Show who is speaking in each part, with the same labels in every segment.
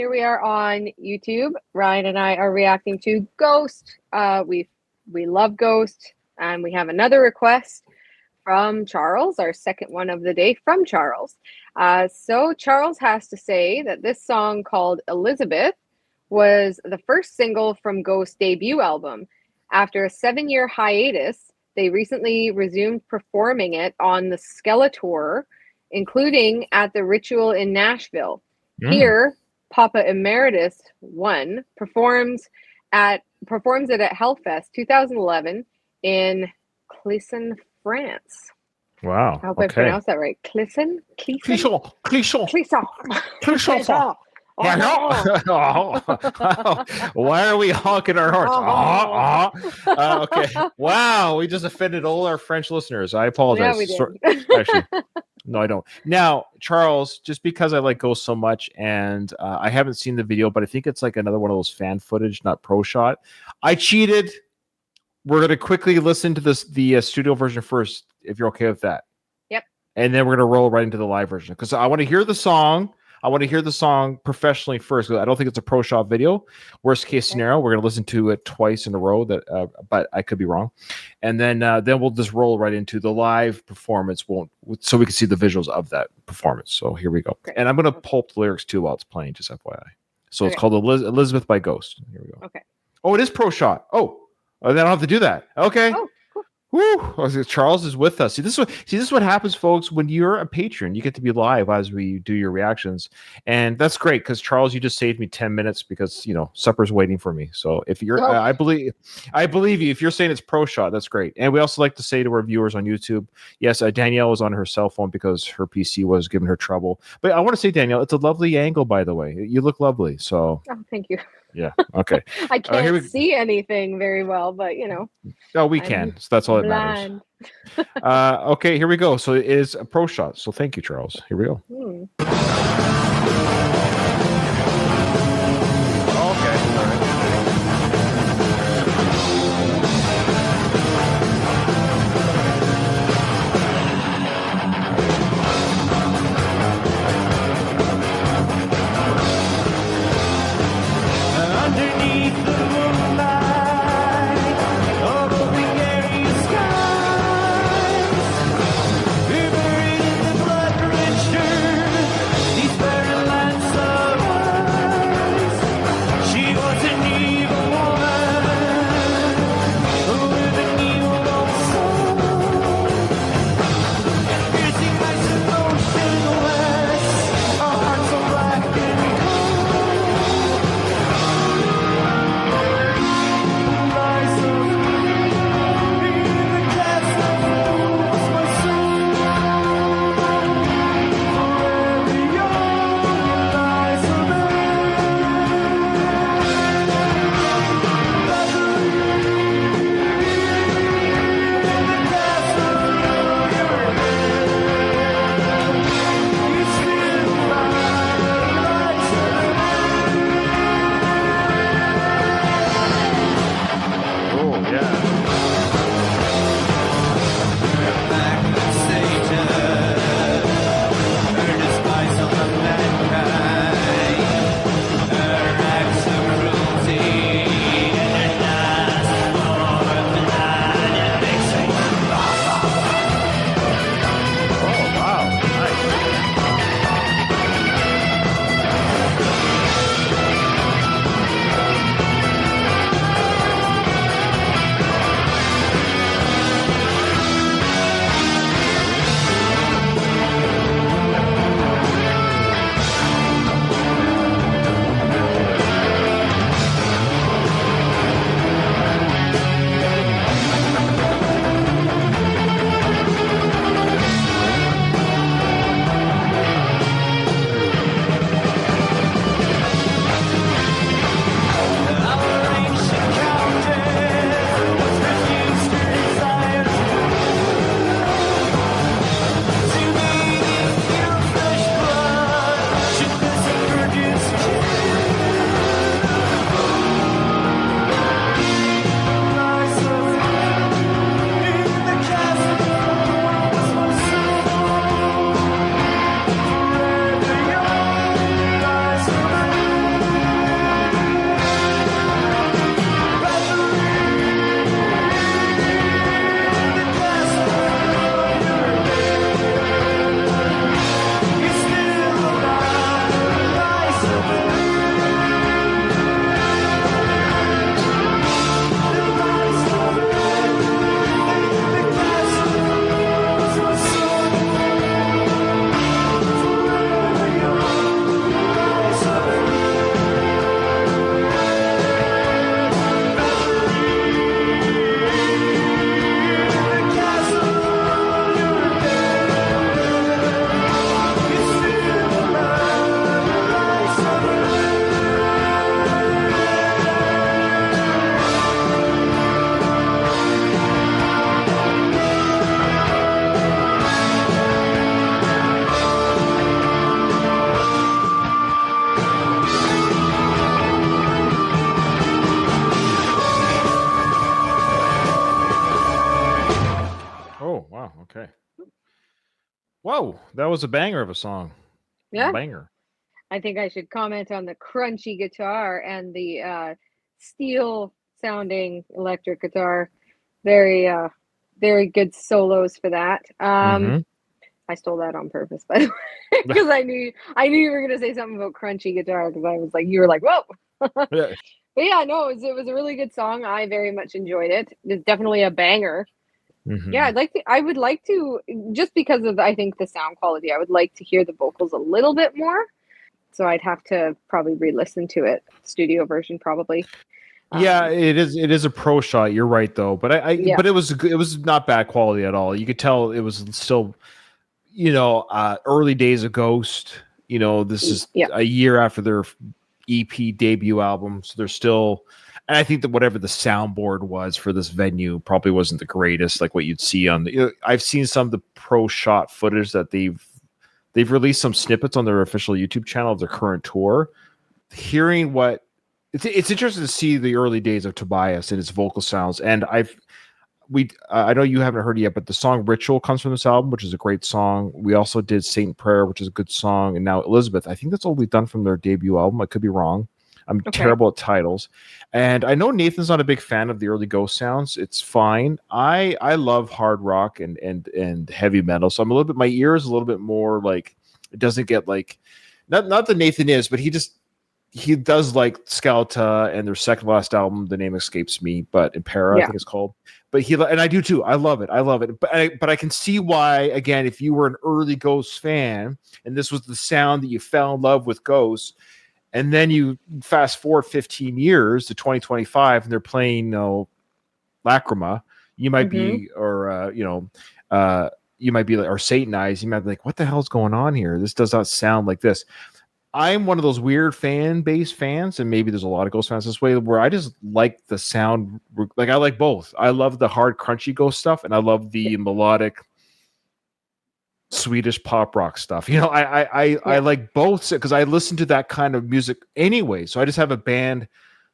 Speaker 1: here we are on YouTube. Ryan and I are reacting to Ghost. We love Ghost, and we have another request from Charles, our second one of the day from Charles. So Charles has to say that this song called Elizabeth was the first single from Ghost's debut album. After a 7-year hiatus, they recently resumed performing it on the Skeletor, including at the Ritual in Nashville. Here, Papa Emeritus 1 performs it at Hellfest 2011 in Cleason, France.
Speaker 2: Wow.
Speaker 1: I hope I pronounced that right. Cleason?
Speaker 2: Cleason. Why are we honking our horns? Okay. Wow, we just offended all our French listeners. I apologize.
Speaker 1: Yeah, we did.
Speaker 2: Actually, no, I don't. Now, Charles, just because I like Ghost so much, and I haven't seen the video, but I think it's like another one of those fan footage, not pro shot. I cheated. We're going to quickly listen to the studio version first, if you're okay with that.
Speaker 1: Yep.
Speaker 2: And then we're going to roll right into the live version, because I want to hear the song. I want to hear the song professionally first, because I don't think it's a pro shot video. Worst case scenario, we're going to listen to it twice in a row, but I could be wrong. And then we'll just roll right into the live performance, so we can see the visuals of that performance. So here we go. Great. And I'm going to pull up the lyrics too while it's playing, just FYI. So it's called Elizabeth by Ghost. Here we go.
Speaker 1: Okay.
Speaker 2: Oh, it is pro shot. Oh, then I don't have to do that. Okay.
Speaker 1: Oh, cool.
Speaker 2: Woo! Charles is with us. See, this is what happens, folks. When you're a patron, you get to be live as we do your reactions, and that's great because Charles, you just saved me 10 minutes because supper's waiting for me. So if you're, I believe you. If you're saying it's pro shot, that's great. And we also like to say to our viewers on YouTube, yes, Danielle was on her cell phone because her PC was giving her trouble. But I want to say, Danielle, it's a lovely angle, by the way. You look lovely. So
Speaker 1: thank you.
Speaker 2: Yeah. Okay.
Speaker 1: I can't see anything very well, but
Speaker 2: No, we can. So that's all that matters. Okay, here we go. So it is a pro shot. So thank you, Charles. Here we go. Okay. All right.
Speaker 3: These fairy lands
Speaker 2: Whoa, that was a banger of a song.
Speaker 1: Yeah.
Speaker 2: Banger.
Speaker 1: I think I should comment on the crunchy guitar and the steel sounding electric guitar. Very very good solos for that.
Speaker 2: Mm-hmm.
Speaker 1: I stole that on purpose, by the way, because I knew you were gonna say something about crunchy guitar, because I was like, you were like, whoa.
Speaker 2: Yeah.
Speaker 1: But yeah, no, it was a really good song. I very much enjoyed it. It's definitely a banger.
Speaker 2: Mm-hmm.
Speaker 1: Yeah, I would like to, just because of, I think, the sound quality, I would like to hear the vocals a little bit more. So I'd have to probably re-listen to it, studio version probably.
Speaker 2: Yeah, it is. It is a pro shot. You're right, though. But
Speaker 1: Yeah.
Speaker 2: but it was not bad quality at all. You could tell it was still, early days of Ghost. This is a year after their EP debut album, so they're still. And I think that whatever the soundboard was for this venue probably wasn't the greatest, like what you'd see on the. I've seen some of the pro shot footage that they've released some snippets on their official YouTube channel of their current tour. Hearing what it's interesting to see the early days of Tobias and his vocal sounds, and I know you haven't heard it yet, but the song Ritual comes from this album, which is a great song. We also did Saint Prayer, which is a good song, and now Elizabeth. I think that's all we've done from their debut album. I could be wrong. I'm terrible at titles. And I know Nathan's not a big fan of the early Ghost sounds. It's fine. I love hard rock and heavy metal. So I'm a little bit, my ear is a little bit more like, it doesn't get like, not that Nathan is, but he does like Scalta and their second last album. The name escapes me, but Impera, I think it's called. But and I do too. I love it. But I can see why, again, if you were an early Ghost fan and this was the sound that you fell in love with Ghost, and then you fast forward 15 years to 2025 and they're playing Lacrima, you might be, or you might be like, or Satanized, you might be like, what the hell's going on here? This does not sound like this. I'm one of those weird fan base fans, and maybe there's a lot of Ghost fans this way, where I just like the sound. Like, I like both. I love the hard, crunchy Ghost stuff, and I love the melodic Swedish pop rock stuff. I like both because I listen to that kind of music anyway. So I just have a band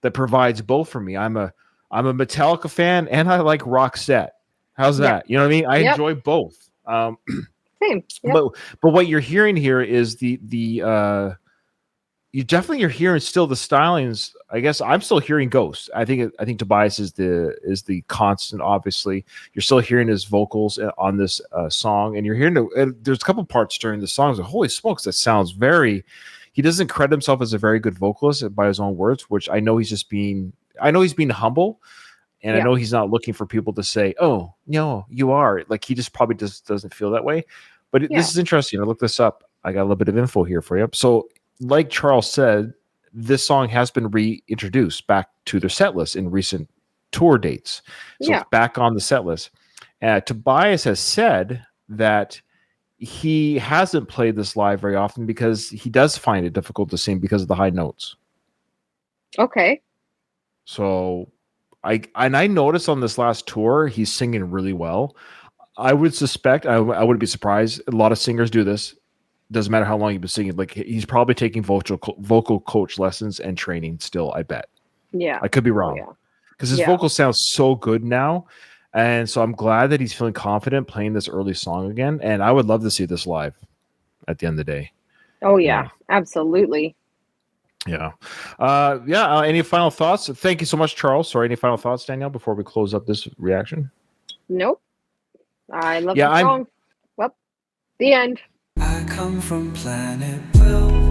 Speaker 2: that provides both for me. I'm a Metallica fan, and I like Roxette. How's that? You know what I mean? I enjoy both.
Speaker 1: Same.
Speaker 2: But what you're hearing here is you're hearing still the stylings. I guess I'm still hearing Ghost. I think Tobias is the constant. Obviously, you're still hearing his vocals on this song, and you're hearing there's a couple parts during the songs. Holy smokes, that sounds very. He doesn't credit himself as a very good vocalist by his own words, which I know he's being humble. And I know he's not looking for people to say, "Oh, no, you are." Like, he just probably doesn't feel that way. But this is interesting. I looked this up. I got a little bit of info here for you. So, like Charles said, this song has been reintroduced back to their set list in recent tour dates. So it's back on the set list. Tobias has said that he hasn't played this live very often because he does find it difficult to sing because of the high notes.
Speaker 1: Okay.
Speaker 2: So I noticed on this last tour, he's singing really well. I would suspect, I wouldn't be surprised, a lot of singers do this. Doesn't matter how long you've been singing. Like, he's probably taking vocal coach lessons and training still, I bet.
Speaker 1: Yeah.
Speaker 2: I could be wrong. Because his vocal sounds so good now. And so I'm glad that he's feeling confident playing this early song again. And I would love to see this live at the end of the day.
Speaker 1: Oh, yeah. Absolutely.
Speaker 2: Yeah. Any final thoughts? Thank you so much, Charles. Sorry, any final thoughts, Danielle, before we close up this reaction?
Speaker 1: Nope. I love the song. Well, the end.
Speaker 3: I come from planet Will.